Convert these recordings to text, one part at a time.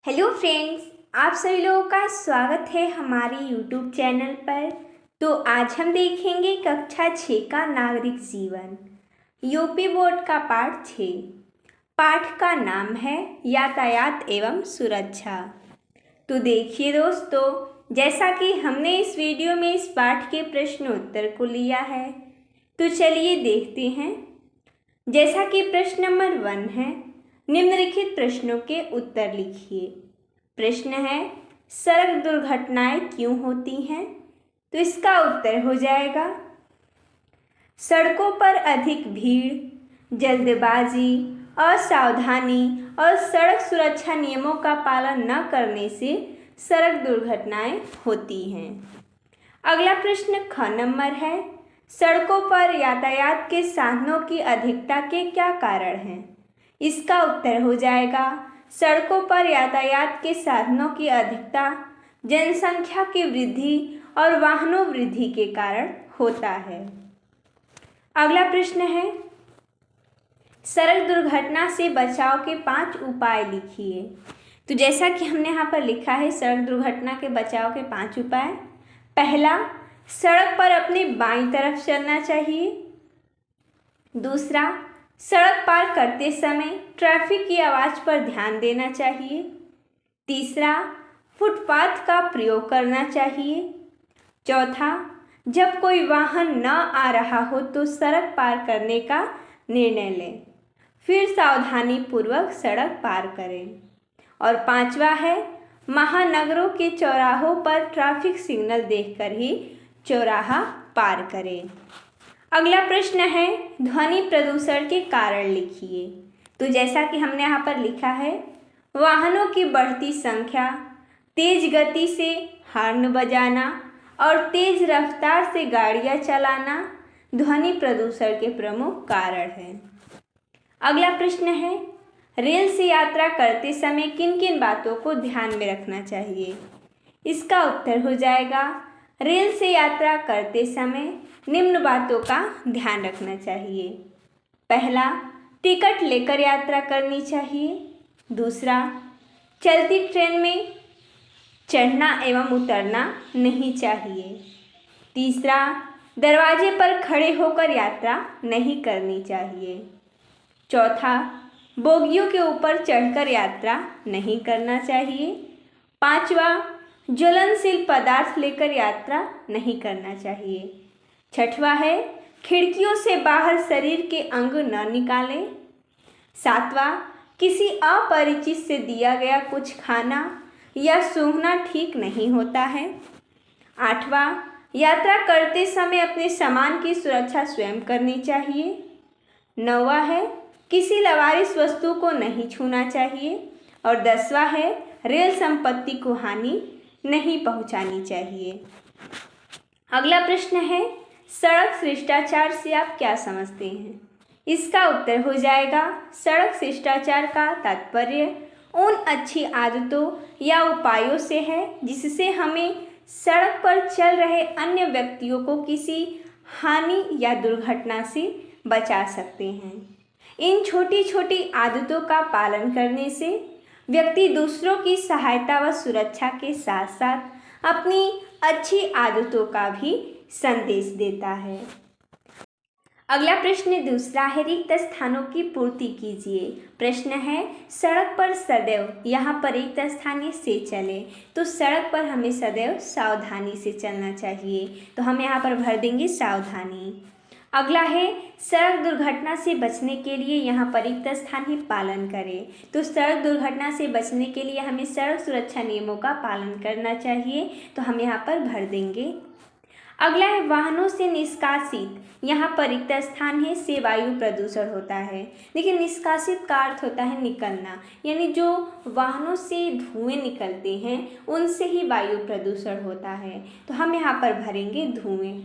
Hello friends, आप सभी लोगों का स्वागत है हमारे यूट्यूब चैनल पर। तो आज हम देखेंगे कक्षा 6 का नागरिक जीवन, यूपी बोर्ड का पाठ 6। पाठ का नाम है यातायात एवं सुरक्षा। तो देखिए दोस्तों, जैसा कि हमने इस वीडियो में इस पाठ के प्रश्न उत्तर को लिया है, तो चलिए देखते हैं। जैसा कि प्रश्न नंबर 1 है, निम्नलिखित प्रश्नों के उत्तर लिखिए। प्रश्न है, सड़क दुर्घटनाएं क्यों होती हैं? तो इसका उत्तर हो जाएगा, सड़कों पर अधिक भीड़, जल्दबाजी, असावधानी और सड़क सुरक्षा नियमों का पालन न करने से सड़क दुर्घटनाएं होती हैं। अगला प्रश्न ख नंबर है, सड़कों पर यातायात के साधनों की अधिकता के क्या कारण हैं? इसका उत्तर हो जाएगा, सड़कों पर यातायात के साधनों की अधिकता जनसंख्या की वृद्धि और वाहनों वृद्धि के कारण होता है। अगला प्रश्न है, सड़क दुर्घटना से बचाव के 5 उपाय लिखिए। तो जैसा कि हमने यहाँ पर लिखा है, सड़क दुर्घटना के बचाव के 5 उपाय। पहला, सड़क पर अपने बाईं तरफ चलना चाहिए। दूसरा, सड़क पार करते समय ट्रैफिक की आवाज़ पर ध्यान देना चाहिए। तीसरा, फुटपाथ का प्रयोग करना चाहिए। चौथा, जब कोई वाहन न आ रहा हो तो सड़क पार करने का निर्णय लें, फिर सावधानीपूर्वक सड़क पार करें। और पांचवा है, महानगरों के चौराहों पर ट्रैफिक सिग्नल देखकर ही चौराहा पार करें। अगला प्रश्न है, ध्वनि प्रदूषण के कारण लिखिए। तो जैसा कि हमने यहाँ पर लिखा है, वाहनों की बढ़ती संख्या, तेज गति से हॉर्न बजाना और तेज रफ्तार से गाड़ियाँ चलाना ध्वनि प्रदूषण के प्रमुख कारण हैं। अगला प्रश्न है, रेल से यात्रा करते समय किन किन बातों को ध्यान में रखना चाहिए? इसका उत्तर हो जाएगा, रेल से यात्रा करते समय निम्न बातों का ध्यान रखना चाहिए। पहला, टिकट लेकर यात्रा करनी चाहिए। दूसरा, चलती ट्रेन में चढ़ना एवं उतरना नहीं चाहिए। तीसरा, दरवाजे पर खड़े होकर यात्रा नहीं करनी चाहिए। चौथा, बोगियों के ऊपर चढ़कर यात्रा नहीं करना चाहिए। पांचवा, ज्वलनशील पदार्थ लेकर यात्रा नहीं करना चाहिए। छठवा है, खिड़कियों से बाहर शरीर के अंग न निकालें। सातवां, किसी अपरिचित से दिया गया कुछ खाना या सूंघना ठीक नहीं होता है। आठवां, यात्रा करते समय अपने सामान की सुरक्षा स्वयं करनी चाहिए। नौवां है, किसी लावारिस वस्तु को नहीं छूना चाहिए। और 10वां है, रेल संपत्ति को हानि नहीं पहुंचानी चाहिए। अगला प्रश्न है, सड़क शिष्टाचार से आप क्या समझते हैं? इसका उत्तर हो जाएगा, सड़क शिष्टाचार का तात्पर्य उन अच्छी आदतों या उपायों से है जिससे हमें सड़क पर चल रहे अन्य व्यक्तियों को किसी हानि या दुर्घटना से बचा सकते हैं। इन छोटी छोटी आदतों का पालन करने से व्यक्ति दूसरों की सहायता व सुरक्षा के साथ साथ अपनी अच्छी आदतों का भी संदेश देता है। अगला प्रश्न दूसरा है, रिक्त स्थानों की पूर्ति कीजिए। प्रश्न है, सड़क पर सदैव, यहाँ पर रिक्त स्थान से चले, तो सड़क पर हमें सदैव सावधानी से चलना चाहिए। तो हम यहाँ पर भर देंगे सावधानी। अगला है, सड़क दुर्घटना से बचने के लिए यहाँ पर रिक्त स्थान ही पालन करें। तो सड़क दुर्घटना से बचने के लिए हमें सड़क सुरक्षा नियमों का पालन करना चाहिए। तो हम यहाँ पर भर देंगे। अगला है, वाहनों से निष्कासित, यहाँ पर रिक्त स्थान है से वायु प्रदूषण होता है। देखिए, निष्कासित का अर्थ होता है निकलना, यानी जो वाहनों से धुएं निकलते हैं उनसे ही वायु प्रदूषण होता है। तो हम यहाँ पर भरेंगे धुएं।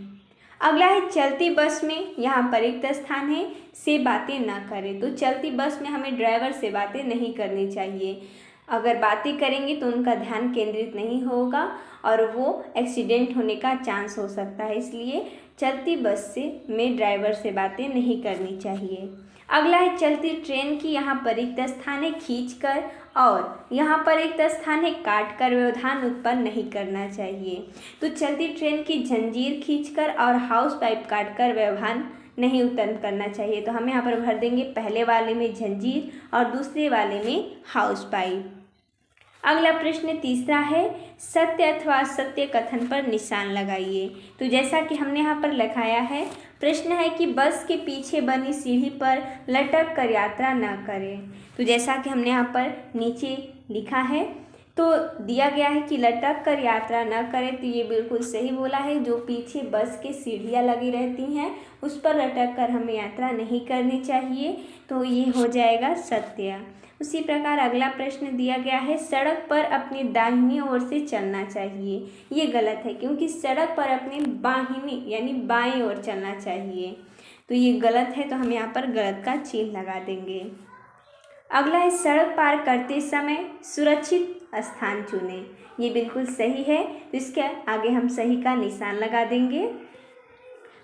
अगला है, चलती बस में, यहाँ पर रिक्त स्थान है से बातें ना करें। तो चलती बस में हमें ड्राइवर से बातें नहीं करनी चाहिए। अगर बातें करेंगे तो उनका ध्यान केंद्रित नहीं होगा और वो एक्सीडेंट होने का चांस हो सकता है, इसलिए चलती बस से में ड्राइवर से बातें नहीं करनी चाहिए। अगला है चलती ट्रेन की यहाँ पर रिक्त स्थान है खींचकर और यहाँ पर रिक्त स्थान है काट कर व्यवधान उत्पन्न नहीं करना चाहिए। तो चलती ट्रेन की जंजीर खींचकर और हाउस पाइप काट कर व्यवधान नहीं उत्पन्न करना चाहिए। तो हम यहाँ पर भर देंगे पहले वाले में जंजीर और दूसरे वाले में हाउस पाइप। अगला प्रश्न तीसरा है सत्य अथवा असत्य कथन पर निशान लगाइए। तो जैसा कि हमने यहाँ पर लिखाया है, प्रश्न है कि बस के पीछे बनी सीढ़ी पर लटक कर यात्रा न करें। तो जैसा कि हमने यहाँ पर नीचे लिखा है, तो दिया गया है कि लटक कर यात्रा न करें, तो ये बिल्कुल सही बोला है। जो पीछे बस के सीढ़ियाँ लगी रहती हैं उस पर लटक कर हमें यात्रा नहीं करनी चाहिए, तो ये हो जाएगा सत्य। उसी प्रकार अगला प्रश्न दिया गया है सड़क पर अपनी दाहिनी ओर से चलना चाहिए। ये गलत है क्योंकि सड़क पर अपने बाहिनी यानी बाईं ओर चलना चाहिए, तो ये गलत है। तो हम यहाँ पर गलत का चिन्ह लगा देंगे। अगला है सड़क पार करते समय सुरक्षित स्थान चुनें। ये बिल्कुल सही है, तो इसके आगे हम सही का निशान लगा देंगे।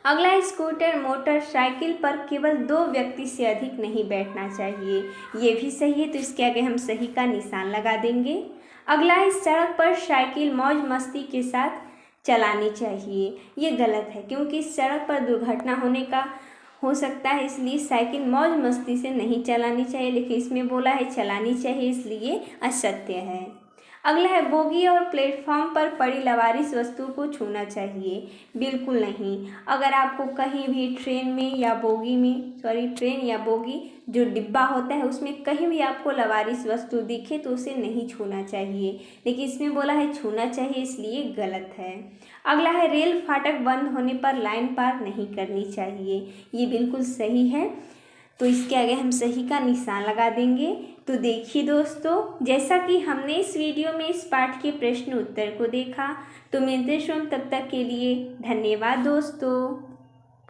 अगला है स्कूटर मोटरसाइकिल पर केवल 2 व्यक्ति से अधिक नहीं बैठना चाहिए। ये भी सही है, तो इसके आगे हम सही का निशान लगा देंगे। अगला है सड़क पर साइकिल मौज मस्ती के साथ चलानी चाहिए। ये गलत है क्योंकि सड़क पर दुर्घटना होने का हो सकता है, इसलिए साइकिल मौज मस्ती से नहीं चलानी चाहिए, लेकिन इसमें बोला है चलानी चाहिए, इसलिए असत्य है। अगला है बोगी और प्लेटफॉर्म पर पड़ी लवारिस वस्तु को छूना चाहिए। बिल्कुल नहीं। अगर आपको कहीं भी ट्रेन में या बोगी में ट्रेन या बोगी जो डिब्बा होता है उसमें कहीं भी आपको लवारिस वस्तु दिखे तो उसे नहीं छूना चाहिए, लेकिन इसमें बोला है छूना चाहिए, इसलिए गलत है। अगला है रेल फाटक बंद होने पर लाइन पार नहीं करनी चाहिए। ये बिल्कुल सही है, तो इसके आगे हम सही का निशान लगा देंगे। तो देखिए दोस्तों, जैसा कि हमने इस वीडियो में इस पाठ के प्रश्न उत्तर को देखा, तो मिलते हैं तब तक के लिए धन्यवाद दोस्तों।